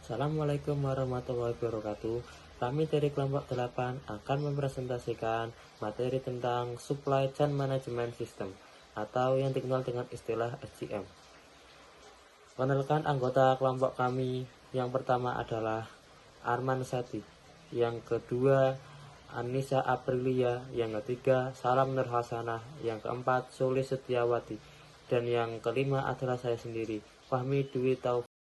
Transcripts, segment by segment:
Assalamualaikum warahmatullahi wabarakatuh. Kami dari kelompok 8 akan mempresentasikan materi tentang Supply Chain Management System atau yang dikenal dengan istilah SCM. Kenalkan anggota kelompok kami. Yang pertama adalah Arman Sati, yang kedua Anissa Aprilia, yang ketiga Salam Nurhasanah, yang keempat Suli Setiawati, dan yang kelima adalah saya sendiri, Fahmi Dwi Taufik.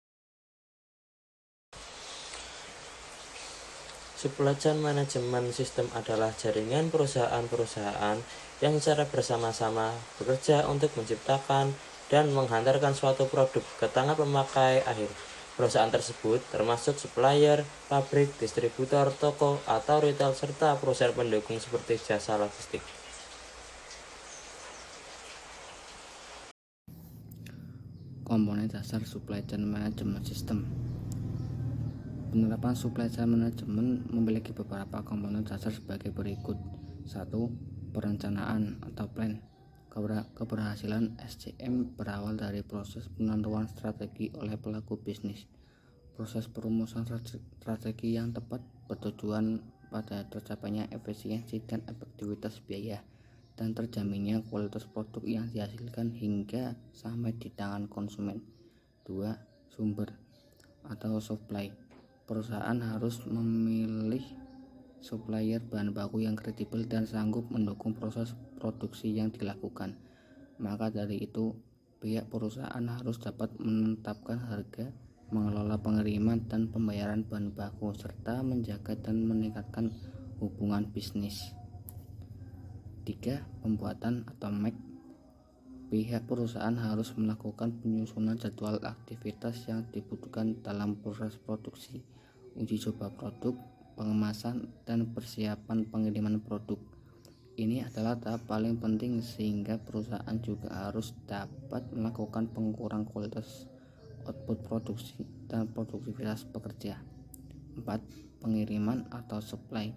Supply Chain Management System adalah jaringan perusahaan-perusahaan yang secara bersama-sama bekerja untuk menciptakan dan menghantarkan suatu produk ke tangan pemakai akhir. Perusahaan tersebut termasuk supplier, pabrik, distributor, toko, atau retail, serta perusahaan pendukung seperti jasa logistik. Komponen dasar Supply Chain Management System. Penerapan Supply Chain Management memiliki beberapa komponen dasar sebagai berikut. 1. Perencanaan atau plan. Keberhasilan SCM berawal dari proses penentuan strategi oleh pelaku bisnis. Proses perumusan strategi yang tepat bertujuan pada tercapainya efisiensi dan efektivitas biaya dan terjaminnya kualitas produk yang dihasilkan hingga sampai di tangan konsumen. 2. Sumber atau supply. Perusahaan harus memilih supplier bahan baku yang kredibel dan sanggup mendukung proses produksi yang dilakukan. Maka dari itu, pihak perusahaan harus dapat menetapkan harga, mengelola pengiriman dan pembayaran bahan baku, serta menjaga dan meningkatkan hubungan bisnis. 3. Pembuatan atau make. Pihak perusahaan harus melakukan penyusunan jadwal aktivitas yang dibutuhkan dalam proses produksi, uji coba produk, pengemasan, dan persiapan pengiriman produk. Ini adalah tahap paling penting sehingga perusahaan juga harus dapat melakukan pengukuran kualitas output produksi dan produktivitas pekerja. 4. Pengiriman atau supply.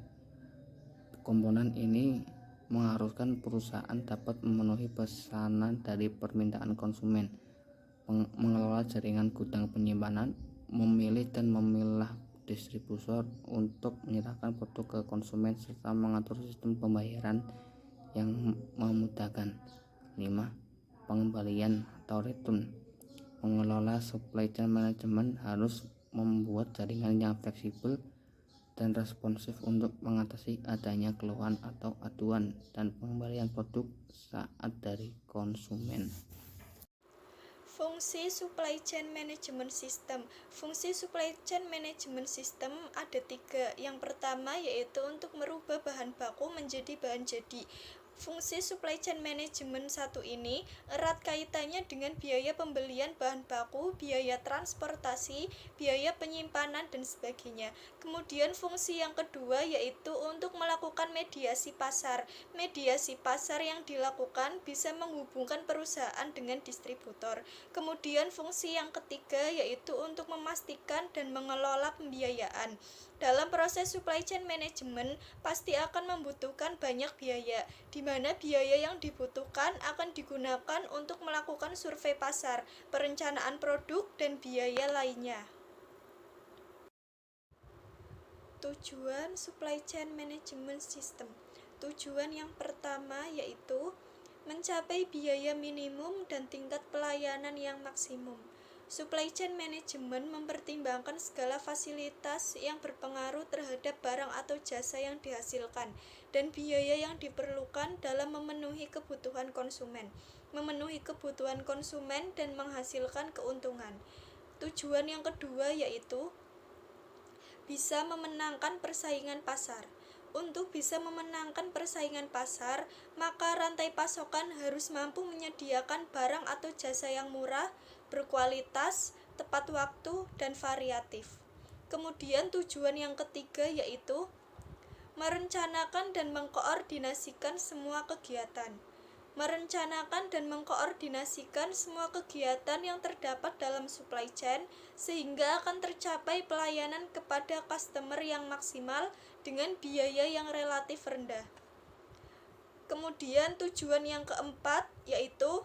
Komponen ini mengharuskan perusahaan dapat memenuhi pesanan dari permintaan konsumen, mengelola jaringan gudang penyimpanan, memilih dan memilah distributor untuk menyerahkan produk ke konsumen, serta mengatur sistem pembayaran yang memudahkan. 5. Pengembalian atau return. Mengelola supply chain management harus membuat jaringan yang fleksibel dan responsif untuk mengatasi adanya keluhan atau aduan dan pengembalian produk saat dari konsumen. Fungsi Supply Chain Management System. Fungsi Supply Chain Management System ada 3. Yang pertama yaitu untuk merubah bahan baku menjadi bahan jadi. Fungsi Supply Chain Management 1 ini erat kaitannya dengan biaya pembelian bahan baku, biaya transportasi, biaya penyimpanan, dan sebagainya. Kemudian fungsi yang kedua yaitu untuk melakukan mediasi pasar. Mediasi pasar yang dilakukan bisa menghubungkan perusahaan dengan distributor. Kemudian fungsi yang ketiga yaitu untuk memastikan dan mengelola pembiayaan. Dalam proses supply chain management pasti akan membutuhkan banyak biaya, di mana biaya yang dibutuhkan akan digunakan untuk melakukan survei pasar, perencanaan produk, dan biaya lainnya. Tujuan supply chain management system. Tujuan yang pertama yaitu mencapai biaya minimum dan tingkat pelayanan yang maksimum. Supply chain management mempertimbangkan segala fasilitas yang berpengaruh terhadap barang atau jasa yang dihasilkan dan biaya yang diperlukan dalam memenuhi kebutuhan konsumen, dan menghasilkan keuntungan. Tujuan yang kedua yaitu bisa memenangkan persaingan pasar. Untuk bisa memenangkan persaingan pasar, maka rantai pasokan harus mampu menyediakan barang atau jasa yang murah, berkualitas, tepat waktu, dan variatif. Kemudian tujuan yang ketiga yaitu merencanakan dan mengkoordinasikan semua kegiatan. Merencanakan dan mengkoordinasikan semua kegiatan yang terdapat dalam supply chain sehingga akan tercapai pelayanan kepada customer yang maksimal dengan biaya yang relatif rendah. Kemudian tujuan yang keempat yaitu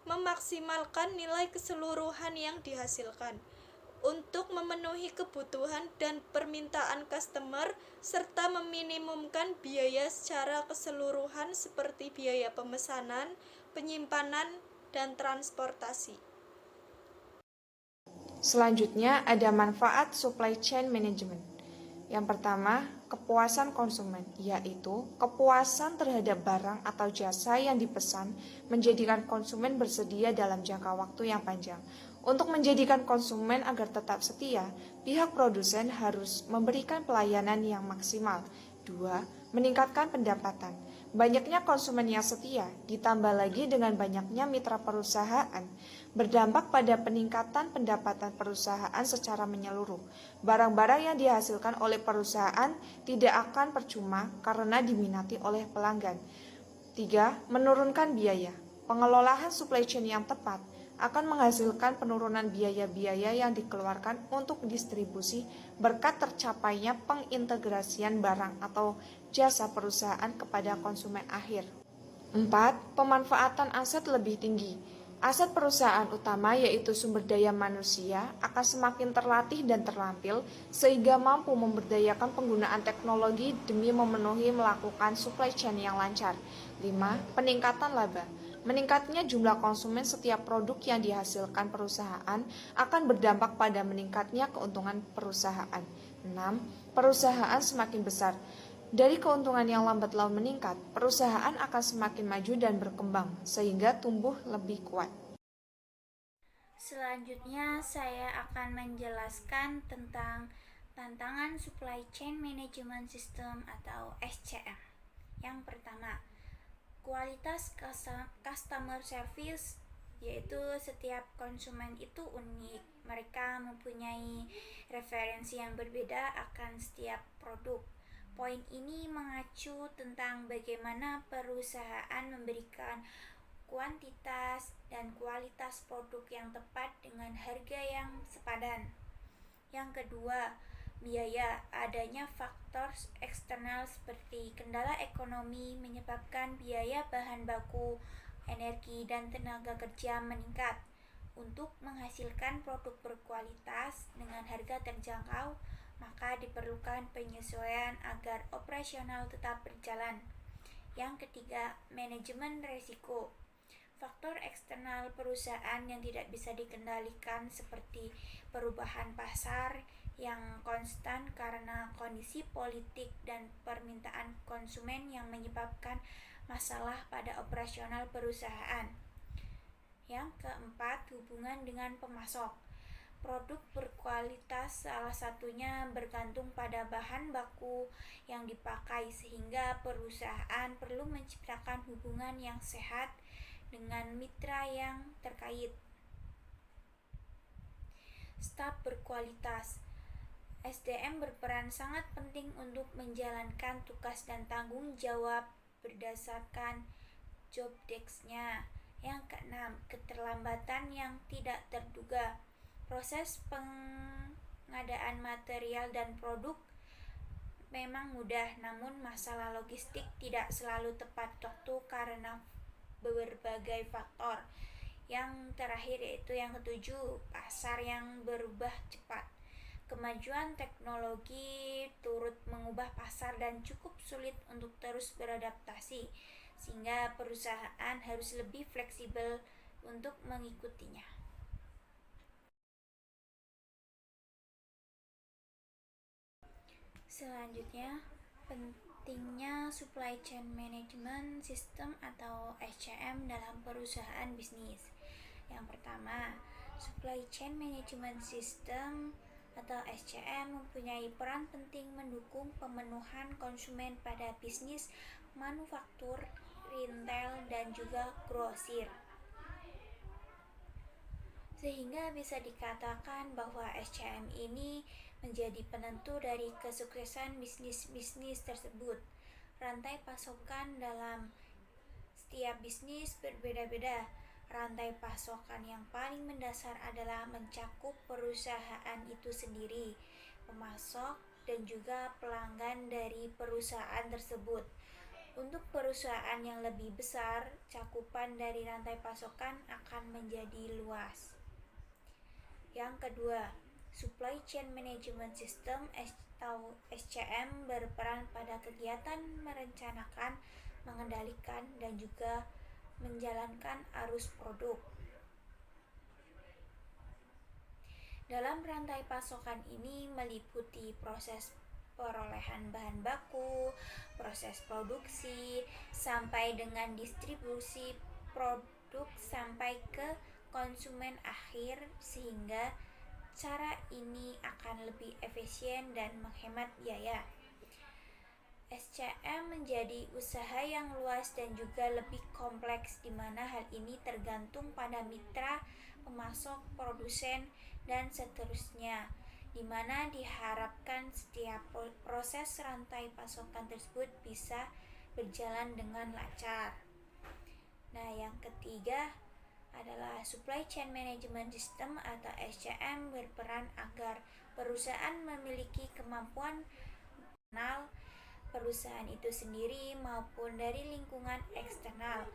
memaksimalkan nilai keseluruhan yang dihasilkan. untuk memenuhi kebutuhan dan permintaan customer serta meminimumkan biaya secara keseluruhan seperti biaya pemesanan, penyimpanan, dan transportasi. Selanjutnya ada manfaat supply chain management. Yang pertama, kepuasan konsumen, yaitu kepuasan terhadap barang atau jasa yang dipesan menjadikan konsumen bersedia dalam jangka waktu yang panjang. Untuk menjadikan konsumen agar tetap setia, pihak produsen harus memberikan pelayanan yang maksimal. 2. Meningkatkan pendapatan. Banyaknya konsumen yang setia, ditambah lagi dengan banyaknya mitra perusahaan, berdampak pada peningkatan pendapatan perusahaan secara menyeluruh. Barang-barang yang dihasilkan oleh perusahaan tidak akan percuma karena diminati oleh pelanggan. 3. Menurunkan biaya. Pengelolaan supply chain yang tepat akan menghasilkan penurunan biaya-biaya yang dikeluarkan untuk distribusi berkat tercapainya pengintegrasian barang atau jasa perusahaan kepada konsumen akhir. 4. Pemanfaatan aset lebih tinggi. Aset perusahaan utama yaitu sumber daya manusia akan semakin terlatih dan terlampil sehingga mampu memberdayakan penggunaan teknologi demi memenuhi melakukan supply chain yang lancar. 5. Peningkatan laba. Meningkatnya jumlah konsumen setiap produk yang dihasilkan perusahaan akan berdampak pada meningkatnya keuntungan perusahaan. 6. Perusahaan semakin besar. Dari keuntungan yang lambat laun meningkat, perusahaan akan semakin maju dan berkembang, sehingga tumbuh lebih kuat. Selanjutnya, saya akan menjelaskan tentang tantangan Supply Chain Management System atau SCM. Yang pertama, kualitas customer service, yaitu setiap konsumen itu unik. Mereka mempunyai referensi yang berbeda akan setiap produk. Poin ini mengacu tentang bagaimana perusahaan memberikan kuantitas dan kualitas produk yang tepat dengan harga yang sepadan. Yang kedua, biaya. Adanya faktor eksternal seperti kendala ekonomi menyebabkan biaya bahan baku, energi, dan tenaga kerja meningkat. Untuk menghasilkan produk berkualitas dengan harga terjangkau, maka diperlukan penyesuaian agar operasional tetap berjalan. Yang ketiga, manajemen risiko. Faktor eksternal perusahaan yang tidak bisa dikendalikan seperti perubahan pasar yang konstan karena kondisi politik dan permintaan konsumen yang menyebabkan masalah pada operasional perusahaan. Yang keempat, hubungan dengan pemasok. Produk berkualitas salah satunya bergantung pada bahan baku yang dipakai sehingga perusahaan perlu menciptakan hubungan yang sehat dengan mitra yang terkait. Staf berkualitas. SDM berperan sangat penting untuk menjalankan tugas dan tanggung jawab berdasarkan job desk-nya. Yang keenam, keterlambatan yang tidak terduga. Proses pengadaan material dan produk memang mudah, namun masalah logistik tidak selalu tepat waktu karena berbagai faktor. Yang terakhir yaitu yang ketujuh, pasar yang berubah cepat. Kemajuan teknologi turut mengubah pasar dan cukup sulit untuk terus beradaptasi, sehingga perusahaan harus lebih fleksibel untuk mengikutinya. Selanjutnya, pentingnya Supply Chain Management System atau SCM dalam perusahaan bisnis. Yang pertama, Supply Chain Management System atau SCM mempunyai peran penting mendukung pemenuhan konsumen pada bisnis manufaktur, retail, dan juga grosir. Sehingga bisa dikatakan bahwa SCM ini menjadi penentu dari kesuksesan bisnis-bisnis tersebut. Rantai pasokan dalam setiap bisnis berbeda-beda. Rantai pasokan yang paling mendasar adalah mencakup perusahaan itu sendiri, pemasok, dan juga pelanggan dari perusahaan tersebut. Untuk perusahaan yang lebih besar, cakupan dari rantai pasokan akan menjadi luas. Yang kedua, Supply Chain Management System atau SCM berperan pada kegiatan merencanakan, mengendalikan, dan juga menjalankan arus produk. Dalam rantai pasokan ini meliputi proses perolehan bahan baku, proses produksi, sampai dengan distribusi produk sampai ke konsumen akhir, sehingga cara ini akan lebih efisien dan menghemat biaya. SCM menjadi usaha yang luas dan juga lebih kompleks, di mana hal ini tergantung pada mitra, pemasok, produsen, dan seterusnya, di mana diharapkan setiap proses rantai pasokan tersebut bisa berjalan dengan lancar. Nah, yang ketiga adalah Supply Chain Management System atau SCM berperan agar perusahaan memiliki kemampuan internal perusahaan itu sendiri maupun dari lingkungan eksternal.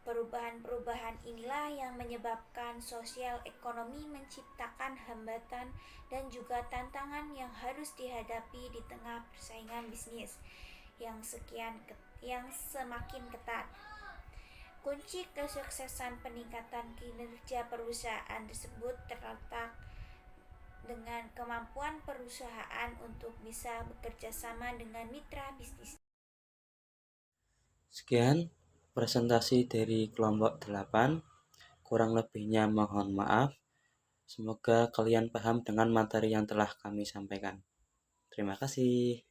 Perubahan-perubahan inilah yang menyebabkan sosial ekonomi menciptakan hambatan dan juga tantangan yang harus dihadapi di tengah persaingan bisnis yang semakin ketat. Kunci kesuksesan peningkatan kinerja perusahaan tersebut terletak dengan kemampuan perusahaan untuk bisa bekerja sama dengan mitra bisnis. Sekian presentasi dari kelompok 8. Kurang lebihnya mohon maaf. Semoga kalian paham dengan materi yang telah kami sampaikan. Terima kasih.